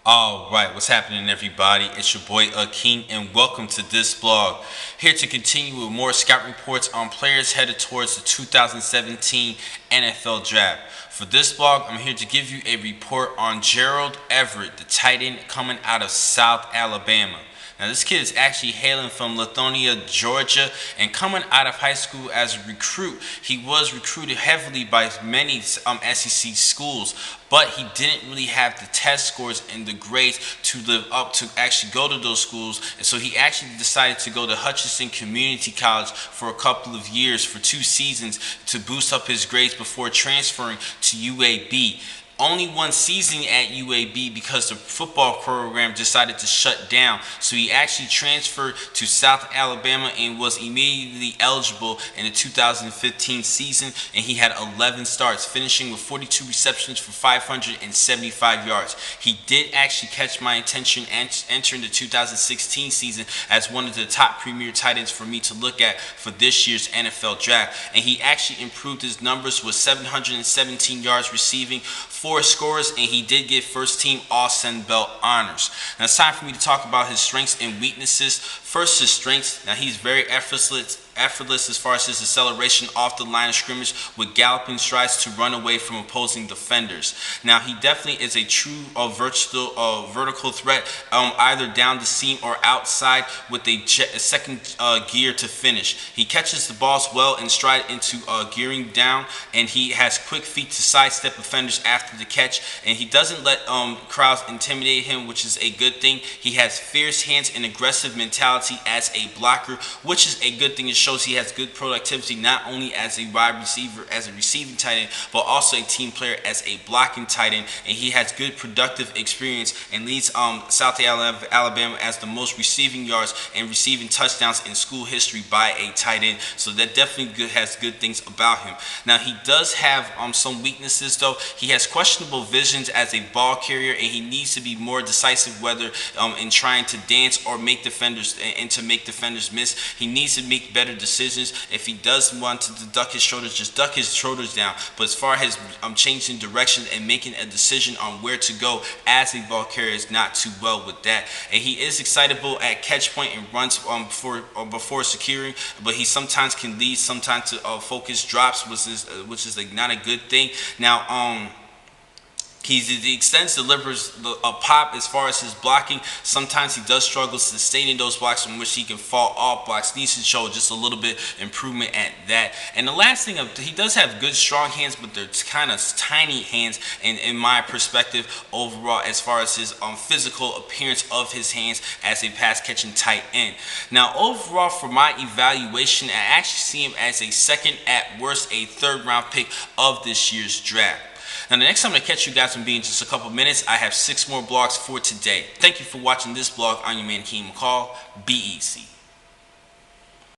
Alright, what's happening everybody? It's your boy King and welcome to this blog. Here to continue with more scout reports on players headed towards the 2017 NFL Draft. For this blog, I'm here to give you a report on Gerald Everett, the tight end coming out of South Alabama. Now, this kid is actually hailing from Lithonia, Georgia, and coming out of high school as a recruit. He was recruited heavily by many SEC schools, but he didn't really have the test scores and the grades to live up to actually go to those schools. And so he actually decided to go to Hutchinson Community College for a couple of years, for 2 seasons, to boost up his grades before transferring to UAB. Only one season at UAB because the football program decided to shut down. So he actually transferred to South Alabama and was immediately eligible in the 2015 season. And he had 11 starts, finishing with 42 receptions for 575 yards. He did actually catch my attention entering the 2016 season as one of the top premier tight ends for me to look at for this year's NFL draft. And he actually improved his numbers with 717 yards receiving, 4 scores, and he did get first team All-Sun Belt honors. Now it's time for me to talk about his strengths and weaknesses. First, his strengths. Now he's very effortless as far as his acceleration off the line of scrimmage with galloping strides to run away from opposing defenders. Now he definitely is a true versatile vertical threat, either down the seam or outside with a second gear to finish. He catches the balls well in stride into gearing down, and he has quick feet to sidestep offenders after the catch, and he doesn't let crowds intimidate him, which is a good thing. He has fierce hands and aggressive mentality as a blocker, which is a good thing. It shows he has good productivity not only as a wide receiver, as a receiving tight end, but also a team player as a blocking tight end. And he has good productive experience and leads South Alabama as the most receiving yards and receiving touchdowns in school history by a tight end. So that definitely has good things about him. Now he does have some weaknesses though. He has questionable visions as a ball carrier, and he needs to be more decisive whether in trying to dance or make defenders and to make defenders miss. He needs to make better decisions. If he does want to duck his shoulders, just duck his shoulders down. But as far as changing direction and making a decision on where to go as a ball carrier, is not too well with that. And he is excitable at catch point and runs before securing, but he sometimes can lead sometimes to focus drops, which is like not a good thing. Now he extends, delivers a pop as far as his blocking. Sometimes he does struggle sustaining those blocks from which he can fall off blocks. Needs to show just a little bit improvement at that. And the last thing, he does have good strong hands, but they're kind of tiny hands. And in my perspective, overall, as far as his physical appearance of his hands as a pass catching tight end. Now, overall, for my evaluation, I actually see him as a second, at worst, a third round pick of this year's draft. Now, the next time I catch you guys will be in just a couple minutes. I have 6 more blogs for today. Thank you for watching this blog. I'm your man, King McCall. Be easy.